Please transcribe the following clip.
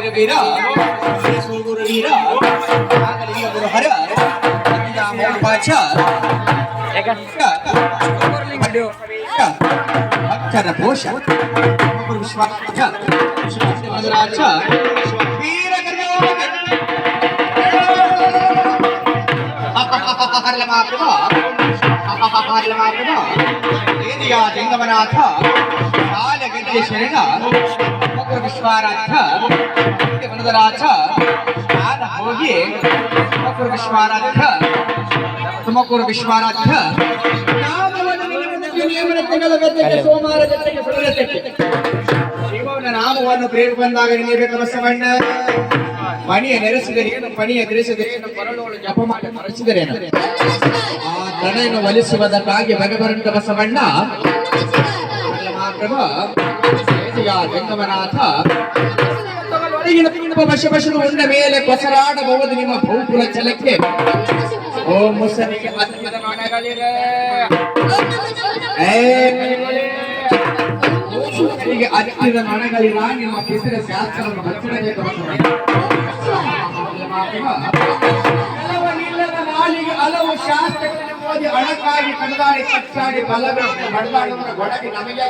ವೀರ ಸೋಗುರು ವೀರ ನಾಗಲಿಂಗ ಗುರು ಹರ ಪಾಚ ಅಕ್ಷರ ಪೋಷ ವಿಶ್ವಾಸ ವೀರ ಜಂಗಮನಾಥ ಕಾಲಗದ್ದೆ ಶರಣ ವಿಶ್ವಾರಾಧ್ಯ ವನದರಾಜ ನಾನು ಹೋಗಿ ತುಮಕೂರು ವಿಶ್ವಾರಾಧ್ಯ ಸೋಮವಾರ ಶಿವನ ನಾಮವನ್ನು ಪ್ರೇಮ ಬಂದಾಗ ನಿಮಗೆ ಬಸವಣ್ಣ ಮಣಿಯ ನೆರೆಸಿದರೇನು ಪಣಿಯ ಧರಿಸಿದರೇನು ಕೊರಳೋಳು ಜಪ ಮಾಡಿ ಮರೆಸಿದರೇನು ಆ ತಡೆಯನ್ನು ಒಲಿಸುವುದಕ್ಕಾಗಿ ಭಗವಂತ ಬಸವಣ್ಣ ಜಂಗಮನಾಥ ವಶವಶರು ಉಂಡ ಮೇಲೆ ಕೊಸರಾಡಬಹುದು ನಿಮ್ಮ ಬಹುಪುರ ಛಲಕ್ಕೆ ಓ ಮುಸನಿಗೆ ಹತ್ತಿರದ ನೊಣಗಳಿರೆ ಹತ್ತಿರದ ನೊಣಗಳಿರ ನಿಮ್ಮ ಪಿಸಿರ ಶಾಸ್ತ್ರವನ್ನು ಭಕ್ಷಣೆಗೆ ನಾಲಿಗೆ ಹಲವು ಶಾಸ್ತ್ರಗಳನ್ನು ಓದಿ ಅಣಕಾಗಿ ಕಡದಾಡಿ ಕಟ್ಟಾಡಿ ಬಲವನ್ನು ಬಡದಾಡುವ ಗೊಡಗಿ ನಮಗೆ